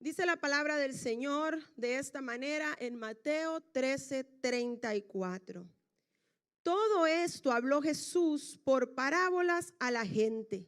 Dice la palabra del Señor de esta manera en Mateo 13:34. Todo esto habló Jesús por parábolas a la gente,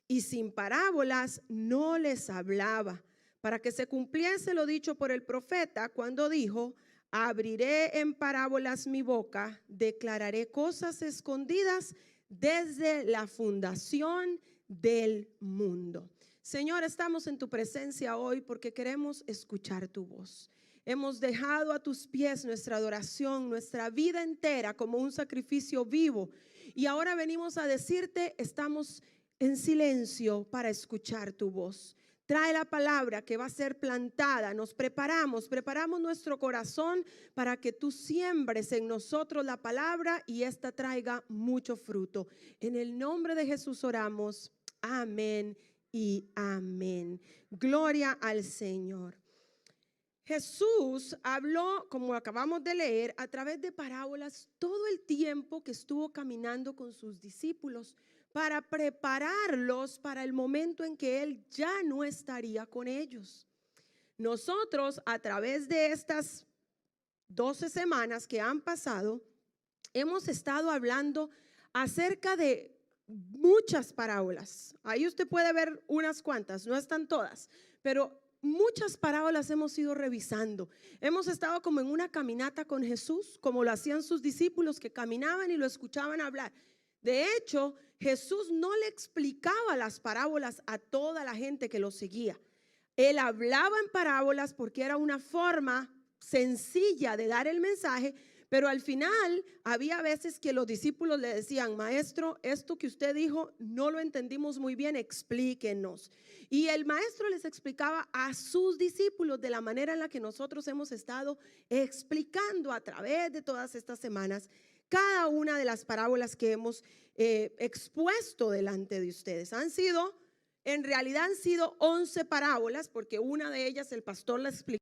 y sin parábolas no les hablaba, para que se cumpliese lo dicho por el profeta cuando dijo: abriré en parábolas mi boca, declararé cosas escondidas desde la fundación del mundo. Señor, estamos en tu presencia hoy porque queremos escuchar tu voz. Hemos dejado a tus pies nuestra adoración, nuestra vida entera como un sacrificio vivo. Y ahora venimos a decirte, estamos en silencio para escuchar tu voz. Trae la palabra que va a ser plantada. Nos preparamos nuestro corazón para que tú siembres en nosotros la palabra y esta traiga mucho fruto. En el nombre de Jesús oramos. Amén y amén. Gloria al Señor. Jesús habló, como acabamos de leer, a través de parábolas todo el tiempo que estuvo caminando con sus discípulos para prepararlos para el momento en que Él ya no estaría con ellos. Nosotros, a través de estas 12 semanas que han pasado, hemos estado hablando acerca de muchas parábolas. Ahí usted puede ver unas cuantas, no están todas, pero muchas parábolas hemos ido revisando. Hemos estado como en una caminata con Jesús, como lo hacían sus discípulos que caminaban y lo escuchaban hablar. De hecho, Jesús no le explicaba las parábolas a toda la gente que lo seguía. Él hablaba en parábolas porque era una forma sencilla de dar el mensaje. Pero al final había veces que los discípulos le decían: maestro, esto que usted dijo no lo entendimos muy bien, explíquenos. Y el maestro les explicaba a sus discípulos de la manera en la que nosotros hemos estado explicando a través de todas estas semanas cada una de las parábolas que hemos expuesto delante de ustedes. En realidad han sido 11 parábolas, porque una de ellas el pastor la explicó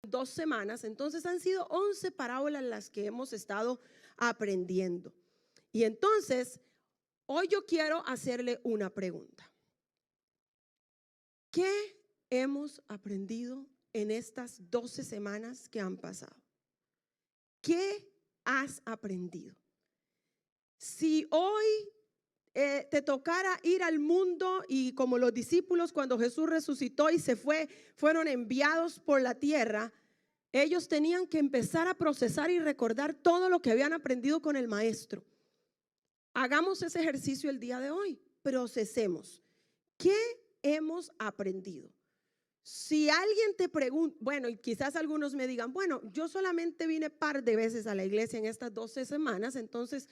2 semanas. Entonces han sido 11 parábolas las que hemos estado aprendiendo. Y entonces hoy yo quiero hacerle una pregunta. ¿Qué hemos aprendido en estas 12 semanas que han pasado? ¿Qué has aprendido? Si hoy te tocara ir al mundo y como los discípulos cuando Jesús resucitó y se fueron enviados por la tierra, ellos tenían que empezar a procesar y recordar todo lo que habían aprendido con el maestro. Hagamos ese ejercicio el día de hoy. Procesemos. ¿Qué hemos aprendido? Si alguien te pregunta, bueno, y quizás algunos me digan: bueno, yo solamente vine par de veces a la iglesia en estas 12 semanas, entonces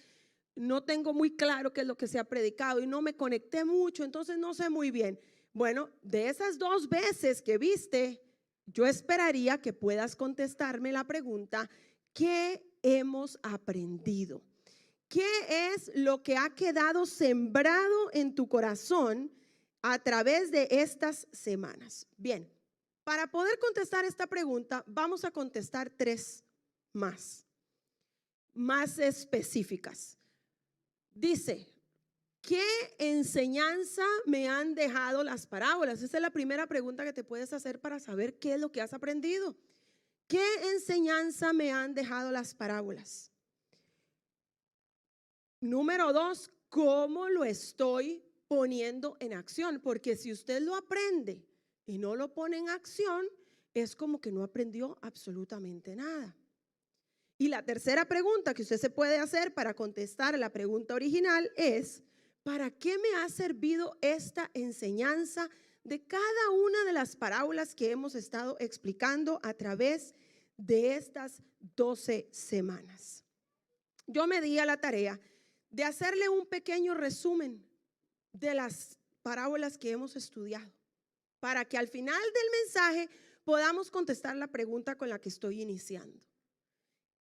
no tengo muy claro qué es lo que se ha predicado y no me conecté mucho, entonces no sé muy bien. Bueno, de esas 2 veces que viste, yo esperaría que puedas contestarme la pregunta: ¿qué hemos aprendido? ¿Qué es lo que ha quedado sembrado en tu corazón a través de estas semanas? Bien, para poder contestar esta pregunta, vamos a contestar 3 más específicas. Dice: ¿qué enseñanza me han dejado las parábolas? Esa es la primera pregunta que te puedes hacer para saber qué es lo que has aprendido. ¿Qué enseñanza me han dejado las parábolas? Número 2, ¿cómo lo estoy poniendo en acción? Porque si usted lo aprende y no lo pone en acción, es como que no aprendió absolutamente nada. Y la tercera pregunta que usted se puede hacer para contestar la pregunta original es: ¿para qué me ha servido esta enseñanza de cada una de las parábolas que hemos estado explicando a través de estas 12 semanas? Yo me di a la tarea de hacerle un pequeño resumen de las parábolas que hemos estudiado, para que al final del mensaje podamos contestar la pregunta con la que estoy iniciando.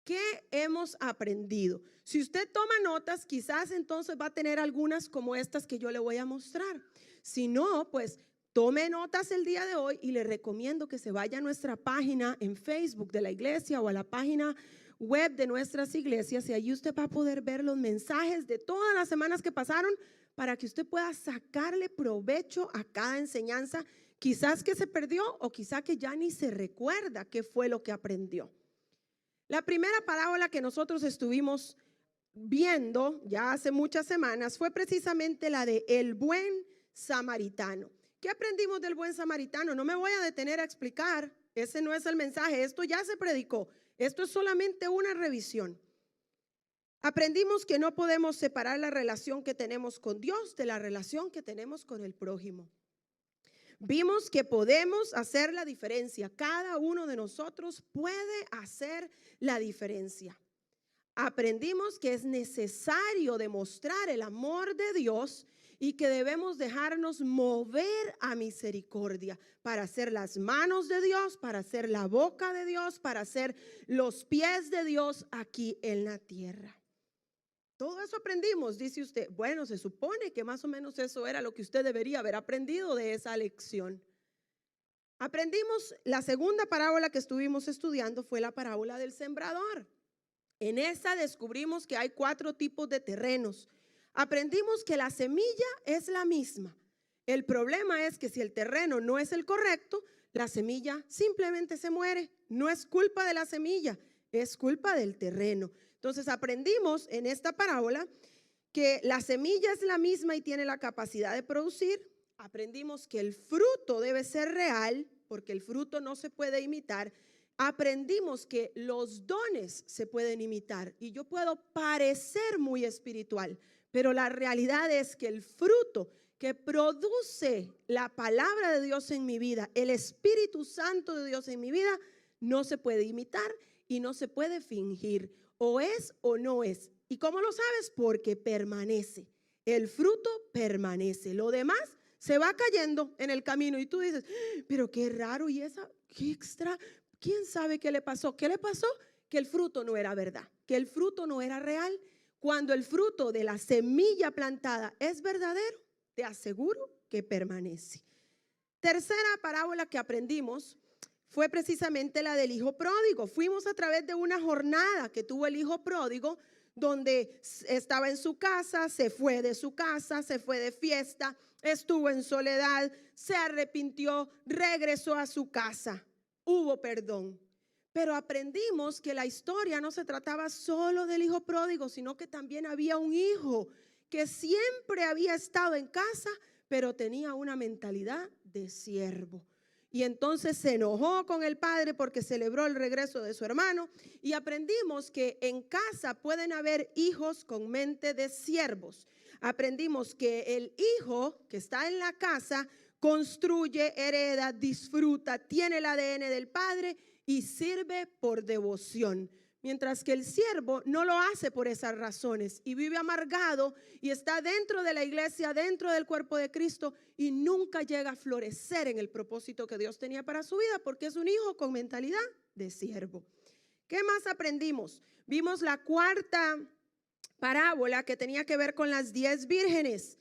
¿Qué hemos aprendido? Si usted toma notas, quizás entonces va a tener algunas como estas que yo le voy a mostrar. Si no, pues tome notas el día de hoy y le recomiendo que se vaya a nuestra página en Facebook de la iglesia o a la página web de nuestras iglesias, y ahí usted va a poder ver los mensajes de todas las semanas que pasaron para que usted pueda sacarle provecho a cada enseñanza Quizás que se perdió o quizás que ya ni se recuerda qué fue lo que aprendió. La primera parábola que nosotros estuvimos viendo ya hace muchas semanas fue precisamente la de el buen samaritano. ¿Qué aprendimos del buen samaritano? No me voy a detener a explicar, ese no es el mensaje, esto ya se predicó, esto es solamente una revisión. Aprendimos que no podemos separar la relación que tenemos con Dios de la relación que tenemos con el prójimo. Vimos que podemos hacer la diferencia, cada uno de nosotros puede hacer la diferencia. Aprendimos que es necesario demostrar el amor de Dios y que debemos dejarnos mover a misericordia para ser las manos de Dios, para ser la boca de Dios, para ser los pies de Dios aquí en la tierra. Todo eso aprendimos, dice usted. Bueno, se supone que más o menos eso era lo que usted debería haber aprendido de esa lección. Aprendimos, la segunda parábola que estuvimos estudiando fue la parábola del sembrador. En esa descubrimos que hay 4 tipos de terrenos. Aprendimos que la semilla es la misma. El problema es que si el terreno no es el correcto, la semilla simplemente se muere. No es culpa de la semilla, es culpa del terreno. Entonces aprendimos en esta parábola que la semilla es la misma y tiene la capacidad de producir. Aprendimos que el fruto debe ser real, porque el fruto no se puede imitar. Aprendimos que los dones se pueden imitar y yo puedo parecer muy espiritual, pero la realidad es que el fruto que produce la palabra de Dios en mi vida, el Espíritu Santo de Dios en mi vida, no se puede imitar y no se puede fingir. O es o no es. ¿Y cómo lo sabes? Porque permanece. El fruto permanece. Lo demás se va cayendo en el camino y tú dices, pero qué raro y esa, qué extra. ¿Quién sabe qué le pasó? ¿Qué le pasó? Que el fruto no era verdad, que el fruto no era real. Cuando el fruto de la semilla plantada es verdadero, te aseguro que permanece. Tercera parábola que aprendimos fue precisamente la del hijo pródigo. Fuimos a través de una jornada que tuvo el hijo pródigo, donde estaba en su casa, se fue de su casa, se fue de fiesta, estuvo en soledad, se arrepintió, regresó a su casa. Hubo perdón. Pero aprendimos que la historia no se trataba solo del hijo pródigo, sino que también había un hijo que siempre había estado en casa, pero tenía una mentalidad de siervo. Y entonces se enojó con el padre porque celebró el regreso de su hermano. Y aprendimos que en casa pueden haber hijos con mente de siervos. Aprendimos que el hijo que está en la casa construye, hereda, disfruta, tiene el ADN del padre y sirve por devoción. Mientras que el siervo no lo hace por esas razones y vive amargado y está dentro de la iglesia, dentro del cuerpo de Cristo y nunca llega a florecer en el propósito que Dios tenía para su vida porque es un hijo con mentalidad de siervo. ¿Qué más aprendimos? Vimos la cuarta parábola que tenía que ver con las 10 vírgenes.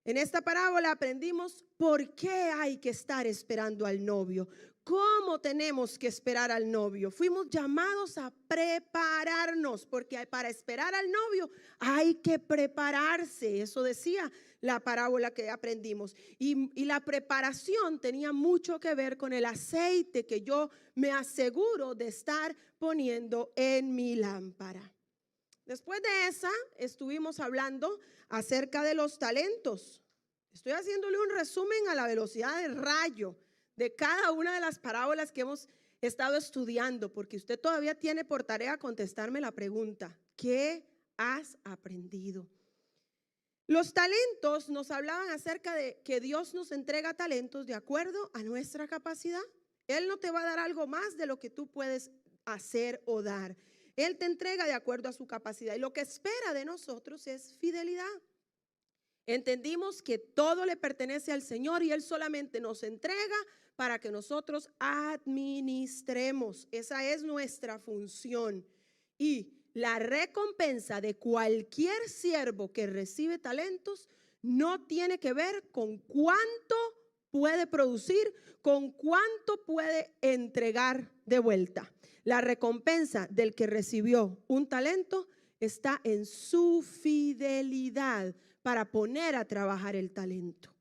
En esta parábola aprendimos por qué hay que estar esperando al novio. ¿Cómo tenemos que esperar al novio? Fuimos llamados a prepararnos, porque para esperar al novio hay que prepararse. Eso decía la parábola que aprendimos. Y la preparación tenía mucho que ver con el aceite que yo me aseguro de estar poniendo en mi lámpara. Después de esa, estuvimos hablando acerca de los talentos. Estoy haciéndole un resumen a la velocidad del rayo de cada una de las parábolas que hemos estado estudiando, porque usted todavía tiene por tarea contestarme la pregunta: ¿qué has aprendido? Los talentos nos hablaban acerca de que Dios nos entrega talentos de acuerdo a nuestra capacidad. Él no te va a dar algo más de lo que tú puedes hacer o dar. Él te entrega de acuerdo a su capacidad y lo que espera de nosotros es fidelidad. Entendimos que todo le pertenece al Señor y Él solamente nos entrega para que nosotros administremos. Esa es nuestra función. Y la recompensa de cualquier siervo que recibe talentos no tiene que ver con cuánto puede producir, con cuánto puede entregar de vuelta. La recompensa del que recibió un talento está en su fidelidad para poner a trabajar el talento.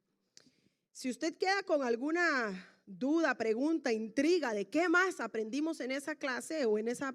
Si usted queda con alguna duda, pregunta, intriga de qué más aprendimos en esa clase o en esa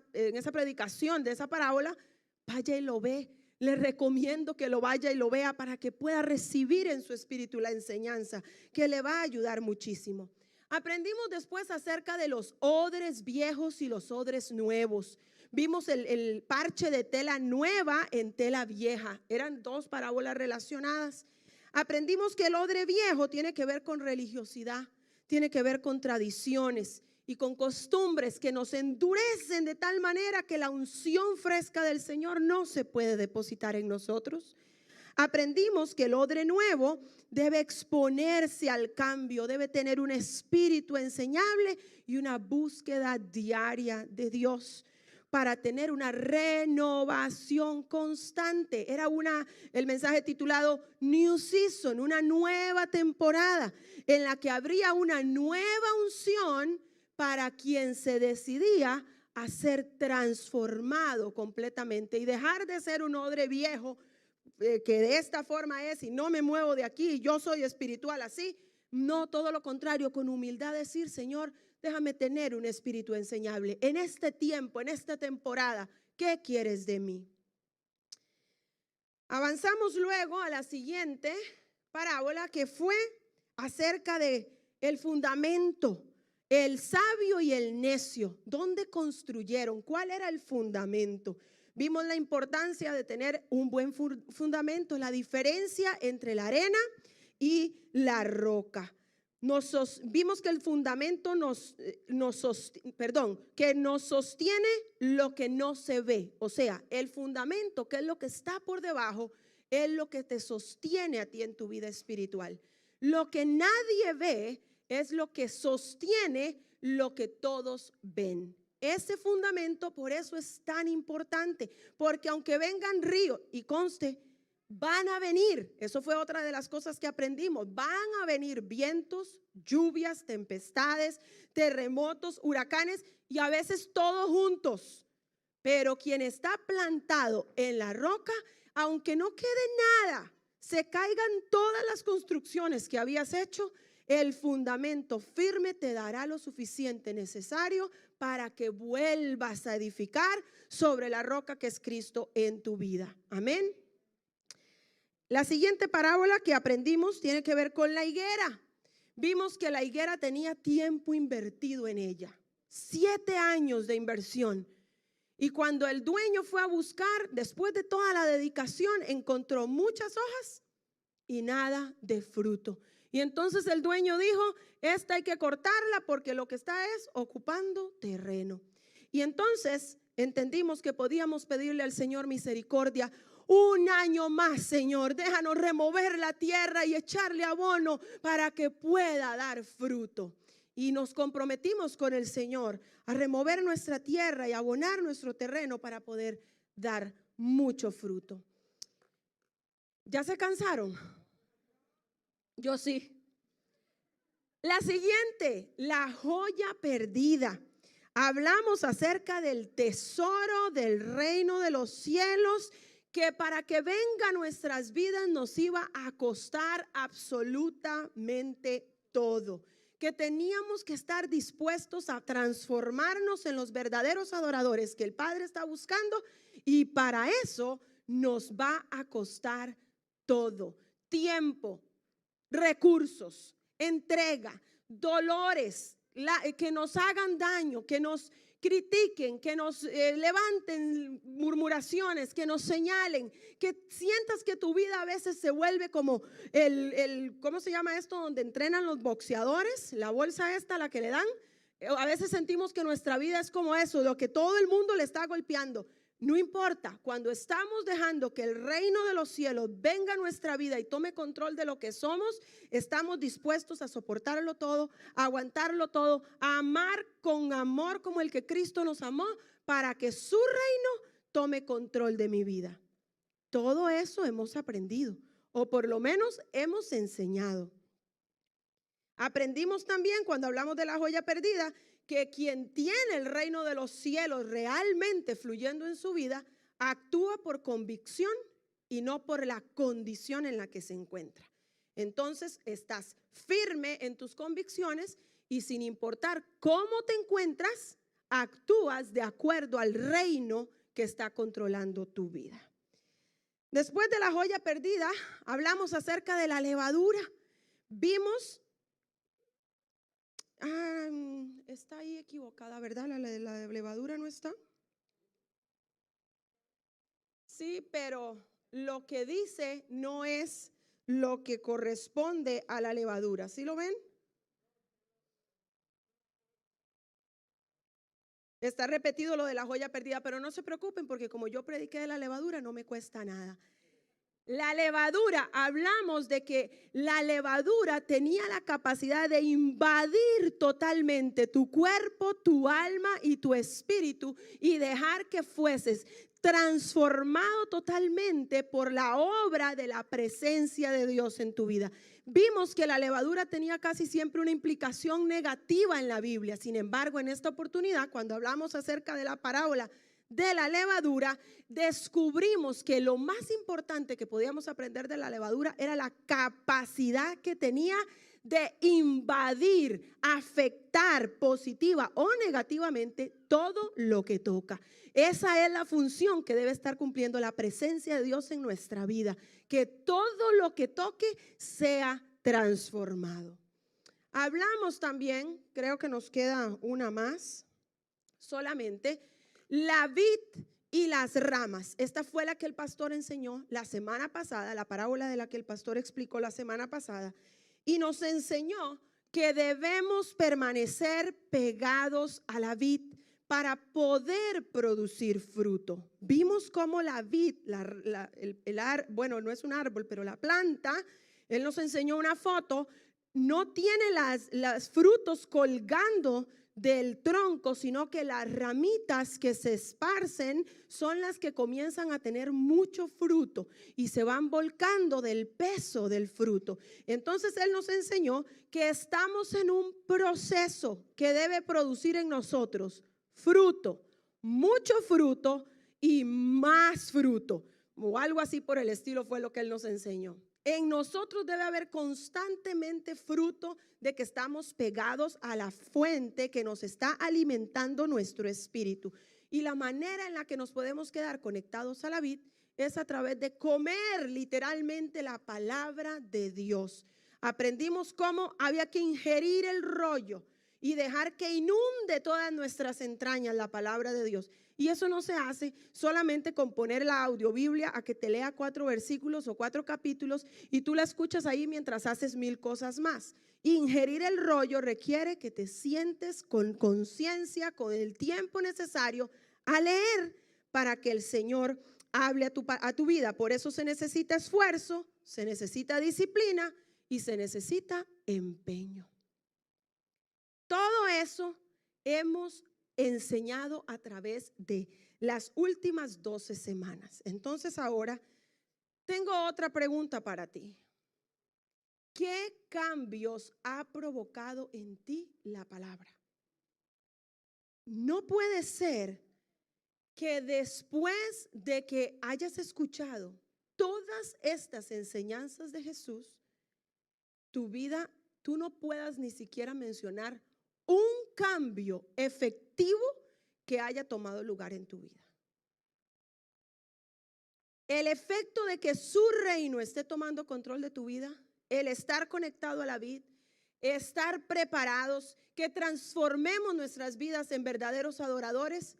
predicación de esa parábola, vaya y lo ve. Le recomiendo que lo vaya y lo vea para que pueda recibir en su espíritu la enseñanza, que le va a ayudar muchísimo. Aprendimos después acerca de los odres viejos y los odres nuevos. Vimos el parche de tela nueva en tela vieja. Eran dos parábolas relacionadas. Aprendimos que el odre viejo tiene que ver con religiosidad, tiene que ver con tradiciones y con costumbres que nos endurecen de tal manera que la unción fresca del Señor no se puede depositar en nosotros. Aprendimos que el odre nuevo debe exponerse al cambio, debe tener un espíritu enseñable y una búsqueda diaria de Dios para tener una renovación constante. Era el mensaje titulado New Season, una nueva temporada en la que habría una nueva unción para quien se decidía a ser transformado completamente y dejar de ser un odre viejo que de esta forma es y no me muevo de aquí, yo soy espiritual así. No, todo lo contrario, con humildad decir: Señor, déjame tener un espíritu enseñable en este tiempo, en esta temporada. ¿Qué quieres de mí? Avanzamos luego a la siguiente parábola, que fue acerca de el fundamento, el sabio y el necio. ¿Dónde construyeron? ¿Cuál era el fundamento? Vimos la importancia de tener un buen fundamento, la diferencia entre la arena y la roca. Vimos que el fundamento que nos sostiene lo que no se ve. O sea, el fundamento, que es lo que está por debajo, es lo que te sostiene a ti en tu vida espiritual. Lo que nadie ve es lo que sostiene lo que todos ven. Ese fundamento, por eso es tan importante, porque aunque vengan ríos, y conste, van a venir, eso fue otra de las cosas que aprendimos, van a venir vientos, lluvias, tempestades, terremotos, huracanes y a veces todos juntos. Pero quien está plantado en la roca, aunque no quede nada, se caigan todas las construcciones que habías hecho, el fundamento firme te dará lo suficiente necesario para que vuelvas a edificar sobre la roca que es Cristo en tu vida. Amén. La siguiente parábola que aprendimos tiene que ver con la higuera. Vimos que la higuera tenía tiempo invertido en ella, 7 años de inversión. Y cuando el dueño fue a buscar, después de toda la dedicación, encontró muchas hojas y nada de fruto. Y entonces el dueño dijo: esta hay que cortarla porque lo que está es ocupando terreno. Y entonces entendimos que podíamos pedirle al Señor misericordia. Un año más, Señor, déjanos remover la tierra y echarle abono para que pueda dar fruto. Y nos comprometimos con el Señor a remover nuestra tierra y abonar nuestro terreno para poder dar mucho fruto. ¿Ya se cansaron? Yo sí. La siguiente, la joya perdida. Hablamos acerca del tesoro del reino de los cielos, que para que venga a nuestras vidas nos iba a costar absolutamente todo. Que teníamos que estar dispuestos a transformarnos en los verdaderos adoradores que el Padre está buscando, y para eso nos va a costar todo: tiempo, recursos, entrega, dolores, que nos hagan daño, que nos critiquen, que nos levanten murmuraciones, que nos señalen, que sientas que tu vida a veces se vuelve como ¿cómo se llama esto? Donde entrenan los boxeadores, la bolsa esta, la que le dan. A veces sentimos que nuestra vida es como eso, lo que todo el mundo le está golpeando. No importa, cuando estamos dejando que el reino de los cielos venga a nuestra vida y tome control de lo que somos, estamos dispuestos a soportarlo todo, a aguantarlo todo, a amar con amor como el que Cristo nos amó, para que su reino tome control de mi vida. Todo eso hemos aprendido, o por lo menos hemos enseñado. Aprendimos también, cuando hablamos de la joya perdida, que quien tiene el reino de los cielos realmente fluyendo en su vida, actúa por convicción y no por la condición en la que se encuentra. Entonces estás firme en tus convicciones y sin importar cómo te encuentras, actúas de acuerdo al reino que está controlando tu vida. Después de la joya perdida, hablamos acerca de la levadura. Vimos, está ahí equivocada, ¿verdad? La levadura no está. Sí, pero lo que dice no es lo que corresponde a la levadura. ¿Sí lo ven? Está repetido lo de la joya perdida, pero no se preocupen porque como yo prediqué de la levadura no me cuesta nada. La levadura, hablamos de que la levadura tenía la capacidad de invadir totalmente tu cuerpo, tu alma y tu espíritu y dejar que fueses transformado totalmente por la obra de la presencia de Dios en tu vida. Vimos que la levadura tenía casi siempre una implicación negativa en la Biblia. Sin embargo, en esta oportunidad, cuando hablamos acerca de la parábola de la levadura, descubrimos que lo más importante que podíamos aprender de la levadura era la capacidad que tenía de invadir, afectar positiva o negativamente todo lo que toca. Esa es la función que debe estar cumpliendo la presencia de Dios en nuestra vida, que todo lo que toque sea transformado. Hablamos también, creo que nos queda una más, solamente la vid y las ramas. Esta fue la que el pastor enseñó la semana pasada, la parábola de la que el pastor explicó la semana pasada, y nos enseñó que debemos permanecer pegados a la vid para poder producir fruto. Vimos cómo la vid, bueno, no es un árbol, pero la planta, él nos enseñó una foto, no tiene los frutos colgando del tronco, sino que las ramitas que se esparcen son las que comienzan a tener mucho fruto y se van volcando del peso del fruto. Entonces él nos enseñó que estamos en un proceso que debe producir en nosotros fruto, mucho fruto y más fruto, o algo así por el estilo fue lo que él nos enseñó. En nosotros debe haber constantemente fruto de que estamos pegados a la fuente que nos está alimentando nuestro espíritu. Y la manera en la que nos podemos quedar conectados a la vid es a través de comer literalmente la palabra de Dios. Aprendimos cómo había que ingerir el rollo y dejar que inunde todas nuestras entrañas la palabra de Dios. Y eso no se hace solamente con poner la audiobiblia a que te lea 4 versículos o 4 capítulos y tú la escuchas ahí mientras haces 1000 cosas más. Ingerir el rollo requiere que te sientes con conciencia, con el tiempo necesario a leer para que el Señor hable a tu vida. Por eso se necesita esfuerzo, se necesita disciplina y se necesita empeño. Todo eso hemos enseñado a través de las últimas 12 semanas. Entonces ahora tengo otra pregunta para ti. ¿Qué cambios ha provocado en ti la palabra? No puede ser que después de que hayas escuchado todas estas enseñanzas de Jesús, tu vida, tú no puedas ni siquiera mencionar un cambio efectivo que haya tomado lugar en tu vida. El efecto de que su reino esté tomando control de tu vida, el estar conectado a la vid, estar preparados, que transformemos nuestras vidas en verdaderos adoradores,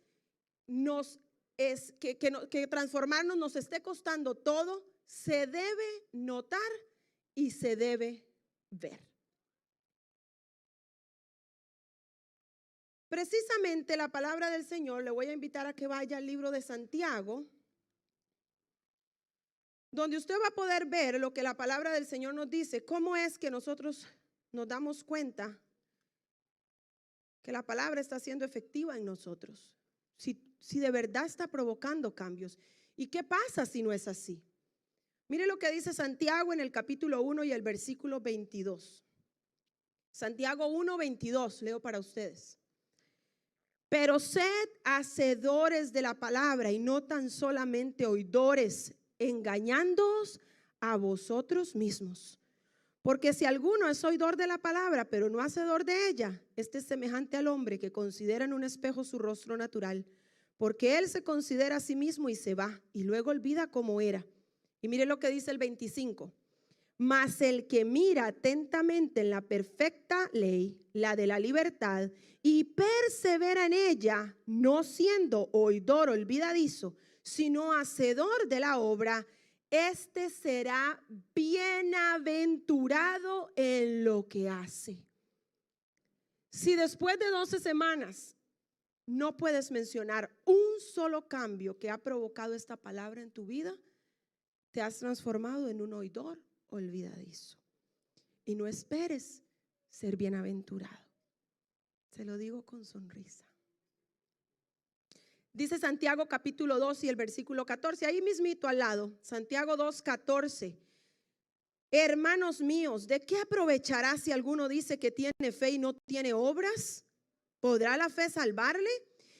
que transformarnos nos esté costando todo, se debe notar y se debe ver. Precisamente la palabra del Señor, le voy a invitar a que vaya al libro de Santiago, donde usted va a poder ver lo que la palabra del Señor nos dice, cómo es que nosotros nos damos cuenta que la palabra está siendo efectiva en nosotros, si de verdad está provocando cambios. ¿Y qué pasa si no es así? Mire lo que dice Santiago en el capítulo 1 y el versículo 22. Santiago 1, 22, leo para ustedes. Pero sed hacedores de la palabra y no tan solamente oidores, engañándoos a vosotros mismos. Porque si alguno es oidor de la palabra, pero no hacedor de ella, este es semejante al hombre que considera en un espejo su rostro natural, porque él se considera a sí mismo y se va, y luego olvida cómo era. Y mire lo que dice el 25. Mas el que mira atentamente en la perfecta ley, la de la libertad, y persevera en ella, no siendo oidor olvidadizo, sino hacedor de la obra, este será bienaventurado en lo que hace. Si después de 12 semanas no puedes mencionar un solo cambio que ha provocado esta palabra en tu vida, te has transformado en un oidor olvidadizo. Y no esperes ser bienaventurado. Se lo digo con sonrisa. Dice Santiago capítulo 2 y el versículo 14, ahí mismito al lado, Santiago 2:14. Hermanos míos, ¿de qué aprovechará si alguno dice que tiene fe y no tiene obras? ¿Podrá la fe salvarle?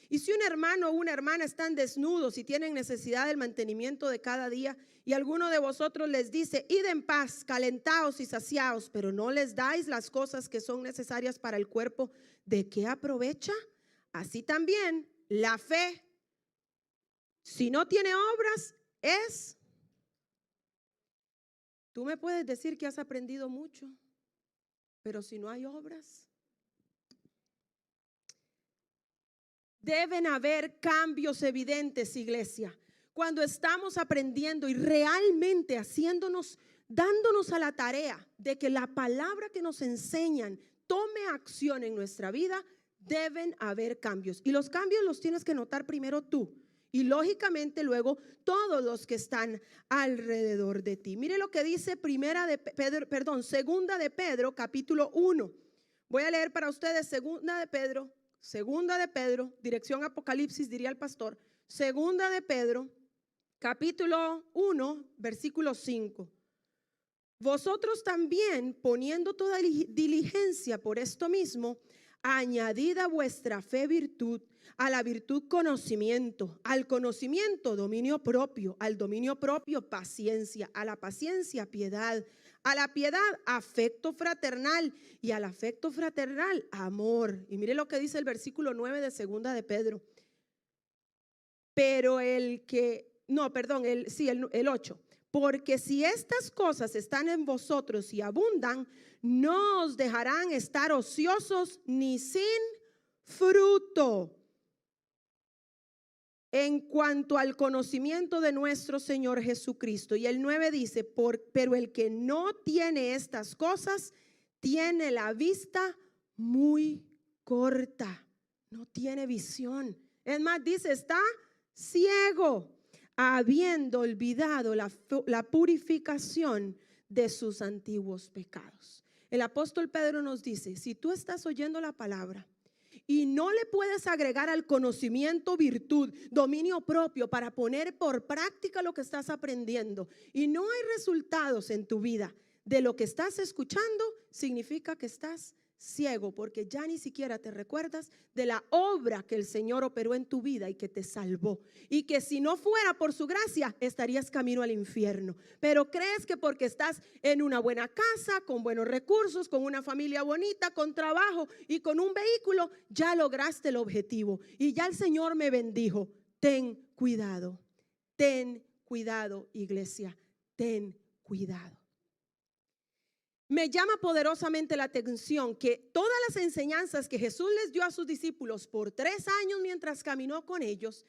Y si un hermano o una hermana están desnudos y tienen necesidad del mantenimiento de cada día, y alguno de vosotros les dice, id en paz, calentaos y saciaos, pero no les dais las cosas que son necesarias para el cuerpo, ¿de qué aprovecha? Así también la fe, si no tiene obras, es... Tú me puedes decir que has aprendido mucho, pero si no hay obras, deben haber cambios evidentes, iglesia. Cuando estamos aprendiendo y realmente dándonos a la tarea de que la palabra que nos enseñan tome acción en nuestra vida, deben haber cambios. Y los cambios los tienes que notar primero tú. Y lógicamente luego todos los que están alrededor de ti. Mire lo que dice Segunda de Pedro, capítulo 1. Voy a leer para ustedes Segunda de Pedro, dirección Apocalipsis, diría el pastor. Segunda de Pedro, capítulo 1, versículo 5. Vosotros también, poniendo toda diligencia por esto mismo, añadid a vuestra fe virtud, a la virtud conocimiento, al conocimiento dominio propio, al dominio propio paciencia, a la paciencia piedad, a la piedad afecto fraternal y al afecto fraternal amor. Y mire lo que dice el versículo 9 de Segunda de Pedro. Pero el 8. Porque si estas cosas están en vosotros y abundan, no os dejarán estar ociosos ni sin fruto en cuanto al conocimiento de nuestro Señor Jesucristo. Y el 9 dice, pero el que no tiene estas cosas, tiene la vista muy corta, no tiene visión. Es más, dice, está ciego, habiendo olvidado la purificación de sus antiguos pecados. El apóstol Pedro nos dice, si tú estás oyendo la palabra y no le puedes agregar al conocimiento virtud, dominio propio para poner por práctica lo que estás aprendiendo, y no hay resultados en tu vida de lo que estás escuchando, significa que estás ciego, porque ya ni siquiera te recuerdas de la obra que el Señor operó en tu vida y que te salvó, y que si no fuera por su gracia estarías camino al infierno. Pero crees que porque estás en una buena casa, con buenos recursos, con una familia bonita, con trabajo y con un vehículo, ya lograste el objetivo y ya el Señor me bendijo. Ten cuidado, iglesia, ten cuidado. Me llama poderosamente la atención que todas las enseñanzas que Jesús les dio a sus discípulos por 3 años mientras caminó con ellos,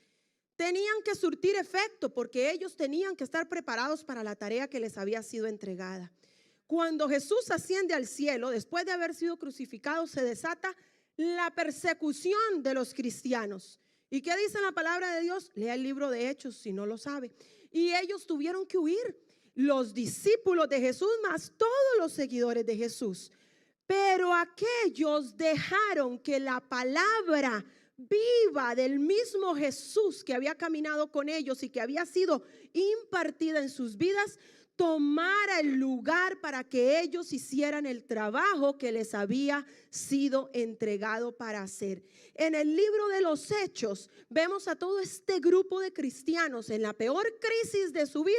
tenían que surtir efecto, porque ellos tenían que estar preparados para la tarea que les había sido entregada. Cuando Jesús asciende al cielo, después de haber sido crucificado, se desata la persecución de los cristianos. ¿Y qué dice la palabra de Dios? Lea el libro de Hechos si no lo sabe. Y ellos tuvieron que huir. Los discípulos de Jesús más todos los seguidores de Jesús. Pero aquellos dejaron que la palabra viva del mismo Jesús que había caminado con ellos y que había sido impartida en sus vidas tomara el lugar para que ellos hicieran el trabajo que les había sido entregado para hacer. En el libro de los Hechos vemos a todo este grupo de cristianos en la peor crisis de su vida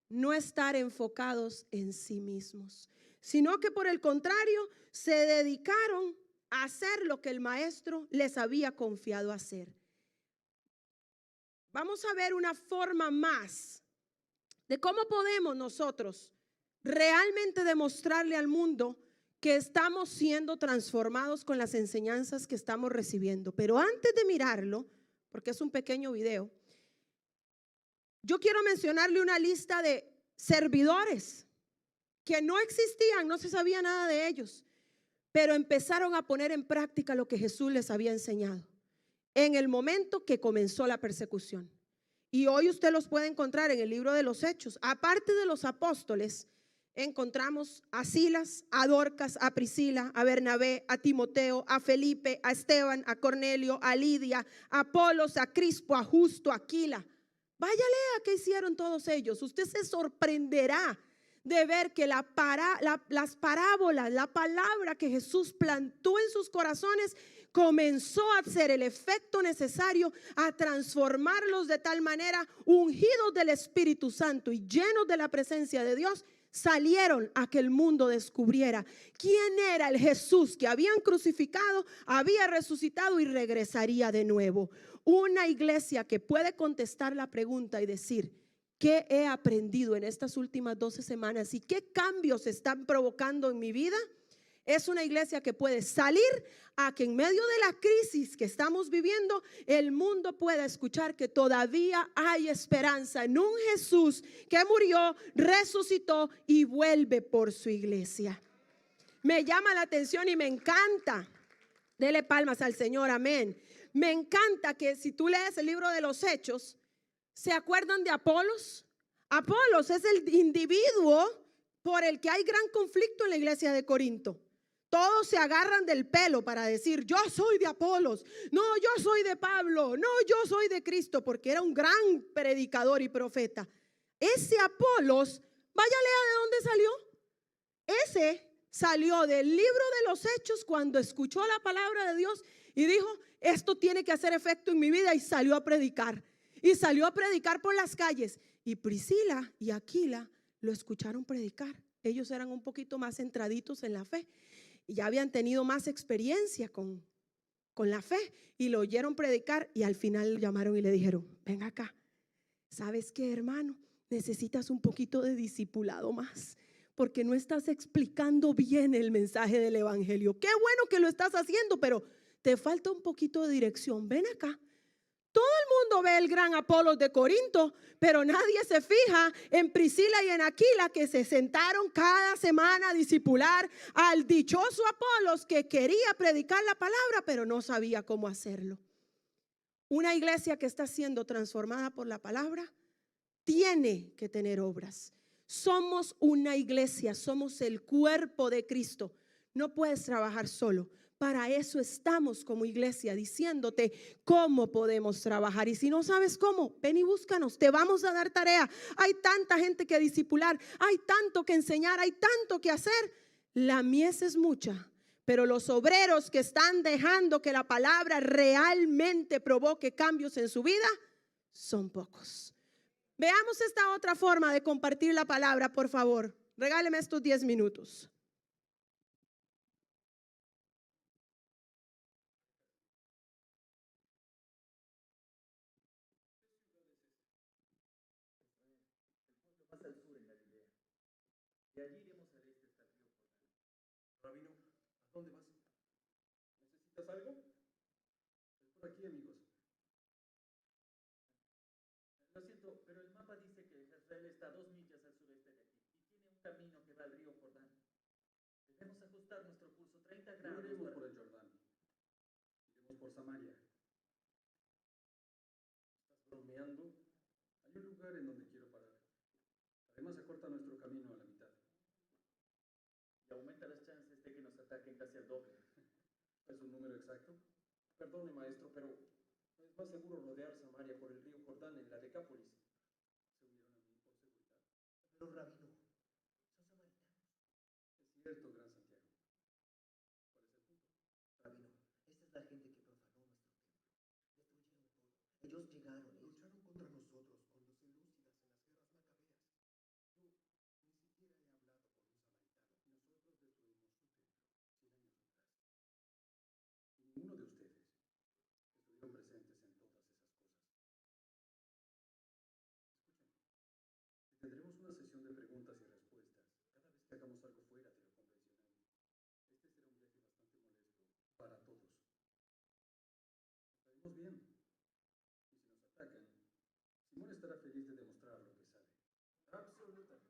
no estar enfocados en sí mismos, sino que por el contrario se dedicaron a hacer lo que el maestro les había confiado hacer. Vamos a ver una forma más de cómo podemos nosotros realmente demostrarle al mundo que estamos siendo transformados con las enseñanzas que estamos recibiendo. Pero antes de mirarlo, porque es un pequeño video, yo quiero mencionarle una lista de servidores que no existían, no se sabía nada de ellos, pero empezaron a poner en práctica lo que Jesús les había enseñado en el momento que comenzó la persecución. Y hoy usted los puede encontrar en el libro de los Hechos. Aparte de los apóstoles, encontramos a Silas, a Dorcas, a Priscila, a Bernabé, a Timoteo, a Felipe, a Esteban, a Cornelio, a Lidia, a Apolos, a Crispo, a Justo, a Aquila. Vaya, lea qué hicieron todos ellos. Usted se sorprenderá de ver que las parábolas, la palabra que Jesús plantó en sus corazones comenzó a hacer el efecto necesario a transformarlos de tal manera, ungidos del Espíritu Santo y llenos de la presencia de Dios, salieron a que el mundo descubriera quién era el Jesús que habían crucificado, había resucitado y regresaría de nuevo. Una iglesia que puede contestar la pregunta y decir: ¿qué he aprendido en estas últimas 12 semanas y qué cambios están provocando en mi vida? Es una iglesia que puede salir a que en medio de la crisis que estamos viviendo, el mundo pueda escuchar que todavía hay esperanza en un Jesús que murió, resucitó y vuelve por su iglesia. Me llama la atención y me encanta. Dele palmas al Señor, amén. Me encanta que si tú lees el libro de los Hechos, ¿se acuerdan de Apolos? Apolos es el individuo por el que hay gran conflicto en la iglesia de Corinto. Todos se agarran del pelo para decir: yo soy de Apolos, no, yo soy de Pablo, no, yo soy de Cristo, porque era un gran predicador y profeta. Ese Apolos, vaya, lea de dónde salió. Ese salió del libro de los Hechos cuando escuchó la palabra de Dios y dijo: esto tiene que hacer efecto en mi vida, y salió a predicar. Y salió a predicar por las calles. Y Priscila y Aquila lo escucharon predicar. Ellos eran un poquito más centraditos en la fe y ya habían tenido más experiencia con la fe, y lo oyeron predicar, y al final lo llamaron y le dijeron: ven acá, ¿sabes qué, hermano? Necesitas un poquito de discipulado más, porque no estás explicando bien el mensaje del evangelio. Qué bueno que lo estás haciendo, pero te falta un poquito de dirección. Ven acá. Todo el mundo ve el gran Apolos de Corinto, pero nadie se fija en Priscila y en Aquila, que se sentaron cada semana a discipular al dichoso Apolos, que quería predicar la palabra, pero no sabía cómo hacerlo. Una iglesia que está siendo transformada por la palabra tiene que tener obras. Somos una iglesia, somos el cuerpo de Cristo. No puedes trabajar solo. Para eso estamos como iglesia, diciéndote cómo podemos trabajar. Y si no sabes cómo, ven y búscanos, te vamos a dar tarea. Hay tanta gente que discipular, hay tanto que enseñar, hay tanto que hacer. La mies es mucha, pero los obreros que están dejando que la palabra realmente provoque cambios en su vida son pocos. Veamos esta otra forma de compartir la palabra, por favor. Regáleme estos 10 minutos. Más al sur en Galilea. De allí iremos al este hasta el río Jordán. Rabino, ¿a dónde vas? ¿Necesitas algo? Es por aquí, amigos. Lo siento, pero el mapa dice que Jezreel está a 2 millas al sureste de aquí y tiene un camino que va al río Jordán. Debemos ajustar nuestro curso 30 grados. No iremos por el Jordán. Iremos por Samaria. ¿Estás bromeando? Hay un lugar en donde quiero parar. Además, acorta nuestro camino a la mitad. Y aumenta las chances de que nos ataquen casi al doble. ¿Es un número exacto? Perdone, maestro, pero ¿no es más seguro rodear Samaria por el río Jordán en la Decápolis? ¿Se unieron a mí por seguridad? Pero, rabino, son samaritanos. Es cierto, gran Santiago. ¿Cuál es el punto? Rabino, esta es la gente que profanó nuestro templo. Destruyeron todo. Ellos llegaron. Lucharon contra nosotros con los selúcidas en las guerras macabeas. Yo ni siquiera he hablado con un samaritano. feliz de demostrar lo que sabe. Absolutamente.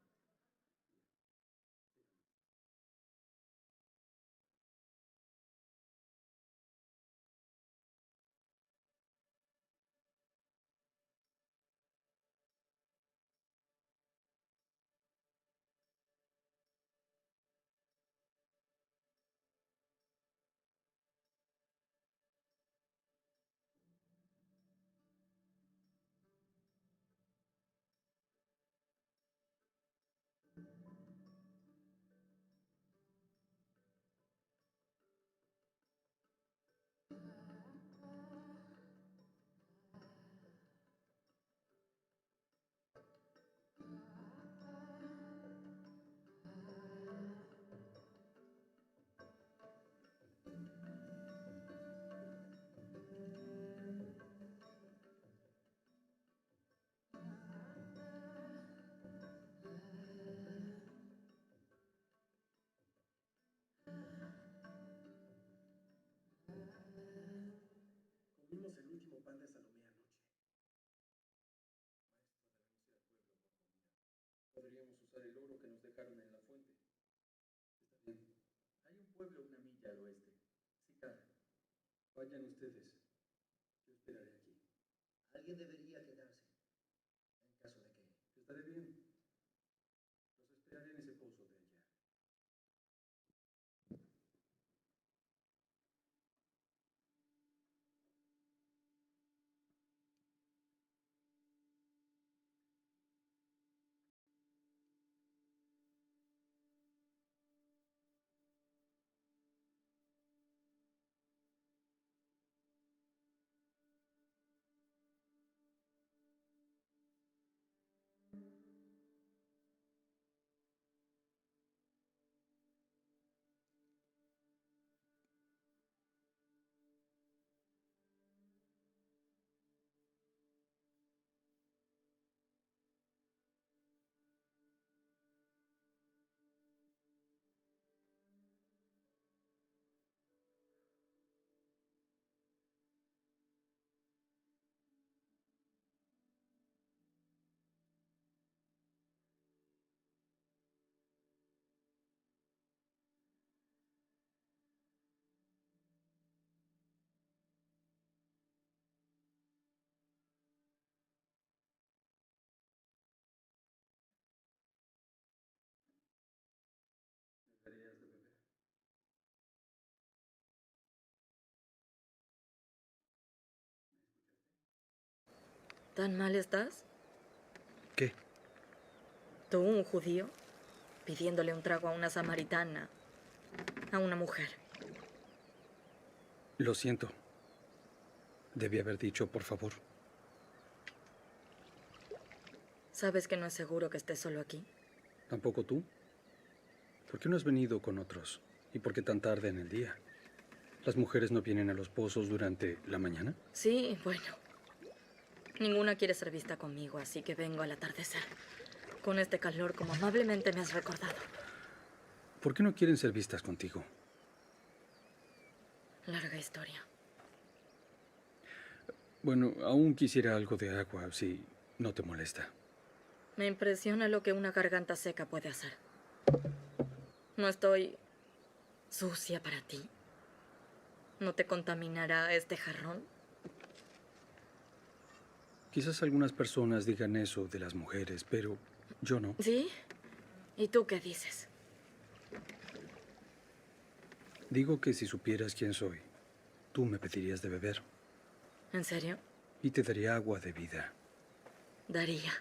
Comimos el último pan de Salomé anoche. Maestro, debemos ir al pueblo por comida. Podríamos usar el oro que nos dejaron en la fuente. Está bien. Hay un pueblo una milla al oeste. Sicar. Vayan ustedes. Yo esperaré aquí. Alguien debería quedarse. En caso de que... Estaré bien. Los esperaré en ese pozo de allá. ¿Me darías de beber? ¿Tan mal estás? ¿Qué? Tú, un judío, pidiéndole un trago a una samaritana, a una mujer. Lo siento. Debí haber dicho, por favor. ¿Sabes que no es seguro que estés solo aquí? ¿Tampoco tú? ¿Por qué no has venido con otros? ¿Y por qué tan tarde en el día? ¿Las mujeres no vienen a los pozos durante la mañana? Sí, bueno. Ninguna quiere ser vista conmigo, así que vengo al atardecer. Con este calor, como amablemente me has recordado. ¿Por qué no quieren ser vistas contigo? Larga historia. Bueno, aún quisiera algo de agua, si no te molesta. Me impresiona lo que una garganta seca puede hacer. No estoy sucia para ti. ¿No te contaminará este jarrón? Quizás algunas personas digan eso de las mujeres, pero yo no. ¿Sí? ¿Y tú qué dices? Digo que si supieras quién soy, tú me pedirías de beber ¿En serio? y te daría agua de vida. Daría.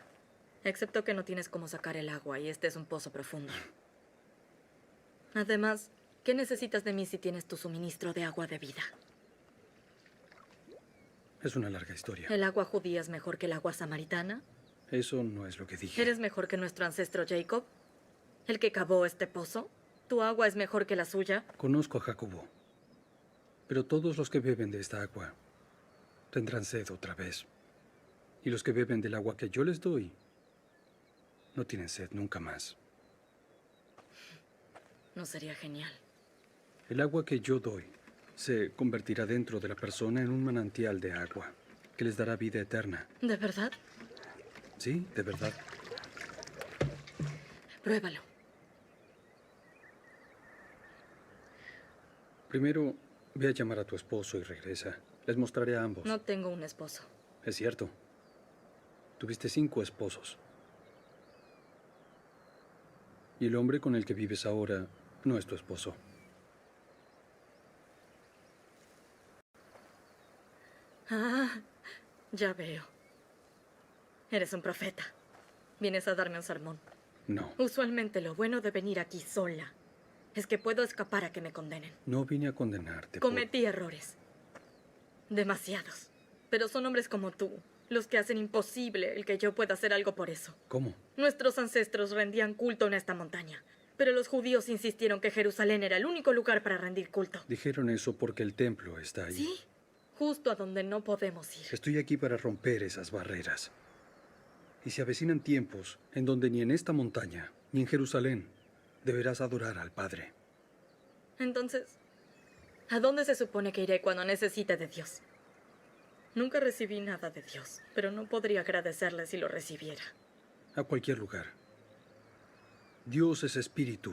Excepto que no tienes cómo sacar el agua y este es un pozo profundo. Además, ¿qué necesitas de mí si tienes tu suministro de agua de vida? Es una larga historia. ¿El agua judía es mejor que el agua samaritana? Eso no es lo que dije. ¿Eres mejor que nuestro ancestro Jacob? ¿El que cavó este pozo? ¿Tu agua es mejor que la suya? Conozco a Jacobo, pero todos los que beben de esta agua tendrán sed otra vez. Y los que beben del agua que yo les doy no tienen sed nunca más. No sería genial. El agua que yo doy se convertirá dentro de la persona en un manantial de agua que les dará vida eterna. ¿De verdad? Sí, de verdad. Pruébalo. Primero, ve a llamar a tu esposo y regresa. Les mostraré a ambos. No tengo un esposo. Es cierto. Tuviste 5 esposos. Y el hombre con el que vives ahora no es tu esposo. Ah, ya veo. Eres un profeta. Vienes a darme un sermón. No. Usualmente lo bueno de venir aquí sola es que puedo escapar a que me condenen. No vine a condenarte. Cometí errores. Demasiados. Pero son hombres como tú los que hacen imposible el que yo pueda hacer algo por eso. ¿Cómo? Nuestros ancestros rendían culto en esta montaña, pero los judíos insistieron que Jerusalén era el único lugar para rendir culto. Dijeron eso porque el templo está ahí. Sí, justo a donde no podemos ir. Estoy aquí para romper esas barreras. Y se avecinan tiempos en donde ni en esta montaña, ni en Jerusalén, deberás adorar al Padre. Entonces, ¿a dónde se supone que iré cuando necesite de Dios? Nunca recibí nada de Dios, pero no podría agradecerle si lo recibiera. A cualquier lugar. Dios es espíritu,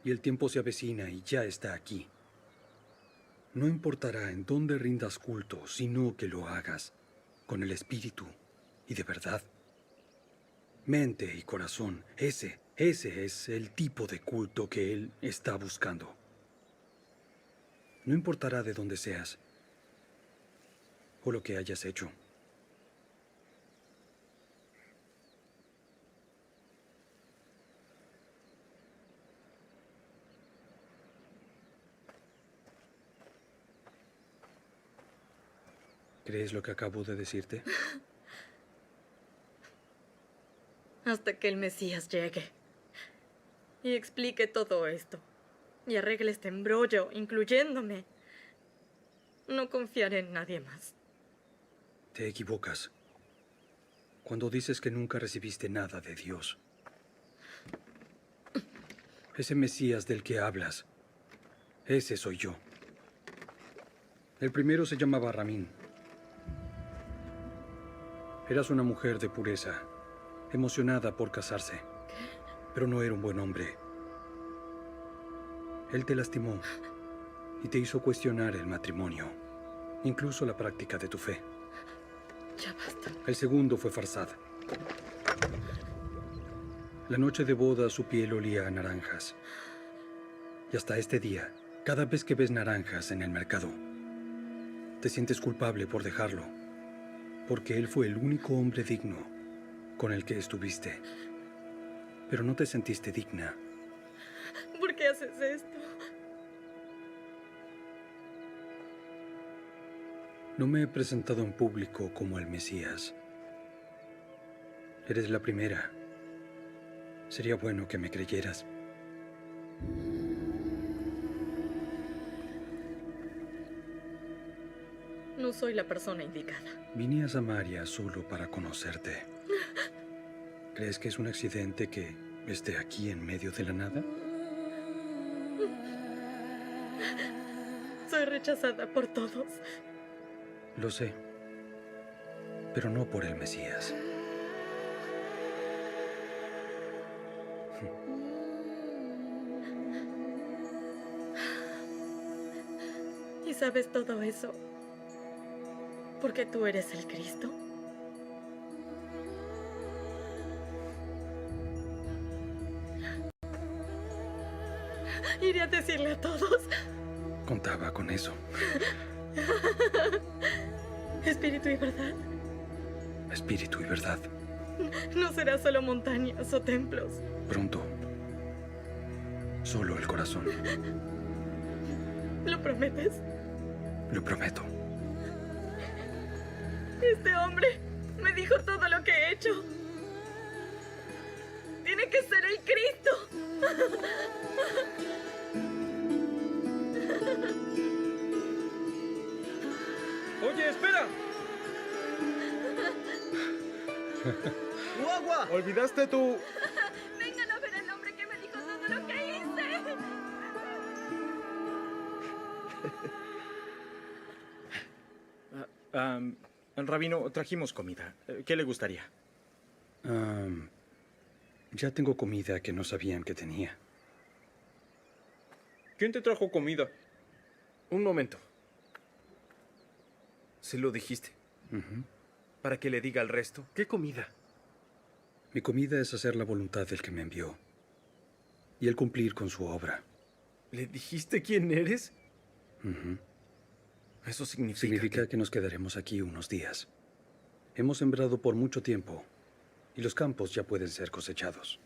y el tiempo se avecina y ya está aquí. No importará en dónde rindas culto, sino que lo hagas con el espíritu y de verdad. Mente y corazón, ese es el tipo de culto que Él está buscando. No importará de dónde seas o lo que hayas hecho. ¿Crees lo que acabo de decirte? Hasta que el Mesías llegue y explique todo esto y arregle este embrollo, incluyéndome, no confiaré en nadie más. Te equivocas cuando dices que nunca recibiste nada de Dios. Ese Mesías del que hablas, ese soy yo. El primero se llamaba Ramín. Eras una mujer de pureza, emocionada por casarse, pero no era un buen hombre. Él te lastimó y te hizo cuestionar el matrimonio, incluso la práctica de tu fe. Ya basta. El segundo fue Farsad. La noche de boda su piel olía a naranjas. Y hasta este día, cada vez que ves naranjas en el mercado, te sientes culpable por dejarlo, porque él fue el único hombre digno con el que estuviste. Pero no te sentiste digna. ¿Por qué haces esto? No me he presentado en público como el Mesías. Eres la primera. Sería bueno que me creyeras. No soy la persona indicada. Vine a Samaria solo para conocerte. ¿Crees que es un accidente que esté aquí en medio de la nada? Soy rechazada por todos. Lo sé, pero no por el Mesías. ¿Y sabes todo eso porque tú eres el Cristo? Iré a decirle a todos. Contaba con eso. Espíritu y verdad. Espíritu y verdad. No será solo montañas o templos. Pronto. Solo el corazón. ¿Lo prometes? Lo prometo. Este hombre me dijo todo lo que he hecho. Tiene que ser el Cristo. Oye, espera. ¡Tu agua! ¿Olvidaste tu...? Vengan a ver al hombre que me dijo todo lo que hice. Rabino, trajimos comida. ¿Qué le gustaría? Ya tengo comida que no sabían que tenía. ¿Quién te trajo comida? Un momento. ¿Se lo dijiste? Ujú. ¿Para que le diga al resto? ¿Qué comida? Mi comida es hacer la voluntad del que me envió y el cumplir con su obra. ¿Le dijiste quién eres? Ujú. Eso significa, Significa que nos quedaremos aquí unos días. Hemos sembrado por mucho tiempo y los campos ya pueden ser cosechados.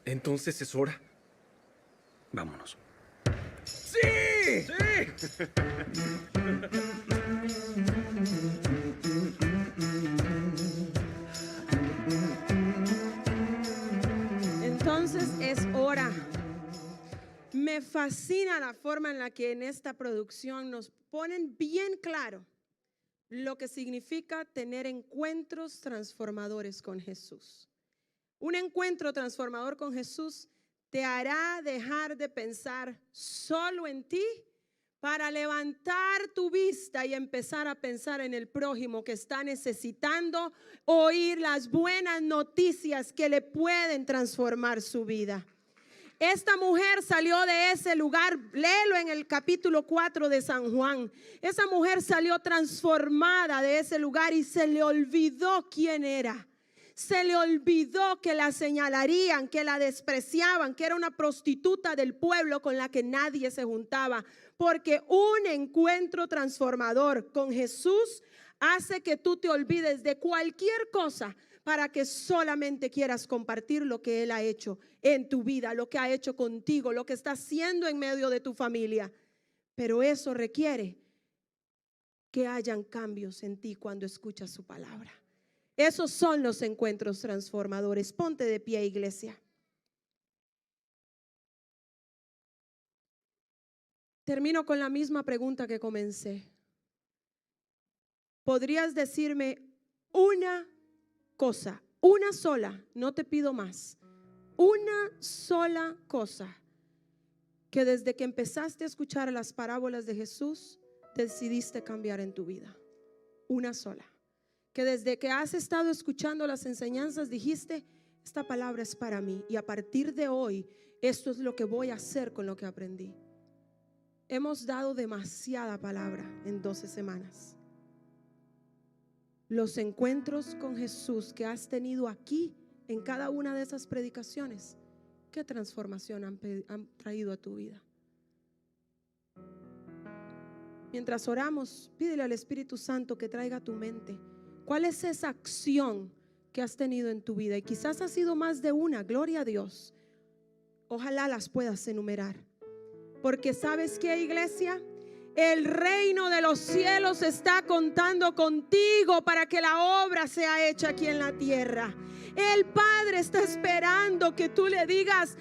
¿Entonces es hora? Vámonos. ¡Sí! ¡Sí! Entonces es hora. Me fascina la forma en la que en esta producción nos ponen bien claro lo que significa tener encuentros transformadores con Jesús. Un encuentro transformador con Jesús te hará dejar de pensar solo en ti para levantar tu vista y empezar a pensar en el prójimo que está necesitando oír las buenas noticias que le pueden transformar su vida. Esta mujer salió de ese lugar, léelo en el capítulo 4 de San Juan. Esa mujer salió transformada de ese lugar y se le olvidó quién era. Se le olvidó que la señalarían, que la despreciaban, que era una prostituta del pueblo con la que nadie se juntaba. Porque un encuentro transformador con Jesús hace que tú te olvides de cualquier cosa para que solamente quieras compartir lo que Él ha hecho en tu vida, lo que ha hecho contigo, lo que está haciendo en medio de tu familia. Pero eso requiere que hayan cambios en ti cuando escuchas su palabra. Esos son los encuentros transformadores. Ponte de pie, iglesia. Termino con la misma pregunta que comencé. ¿Podrías decirme una cosa, una sola, no te pido más, una sola cosa que desde que empezaste a escuchar las parábolas de Jesús decidiste cambiar en tu vida? Una sola. Que desde que has estado escuchando las enseñanzas dijiste, esta palabra es para mí y a partir de hoy esto es lo que voy a hacer con lo que aprendí. Hemos dado demasiada palabra en 12 semanas. Los encuentros con Jesús que has tenido aquí en cada una de esas predicaciones, ¿qué transformación han traído a tu vida? Mientras oramos, pídele al Espíritu Santo que traiga a tu mente cuál es esa acción que has tenido en tu vida. Y quizás ha sido más de una, gloria a Dios. Ojalá las puedas enumerar. Porque ¿sabes qué, iglesia? El reino de los cielos está contando contigo para que la obra sea hecha aquí en la tierra. El Padre está esperando que tú le digas,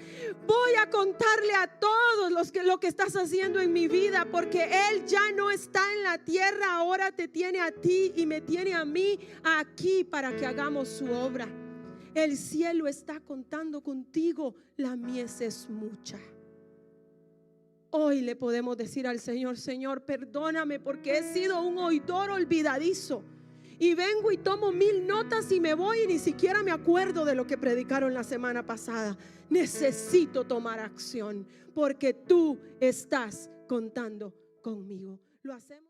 voy a contarle a todos lo que estás haciendo en mi vida, porque Él ya no está en la tierra, ahora te tiene a ti y me tiene a mí aquí para que hagamos su obra. El cielo está contando contigo, la mies es mucha. Hoy le podemos decir al Señor, Señor, perdóname porque he sido un oidor olvidadizo y vengo y tomo 1000 notas y me voy y ni siquiera me acuerdo de lo que predicaron la semana pasada. Necesito tomar acción porque tú estás contando conmigo. Lo hacemos.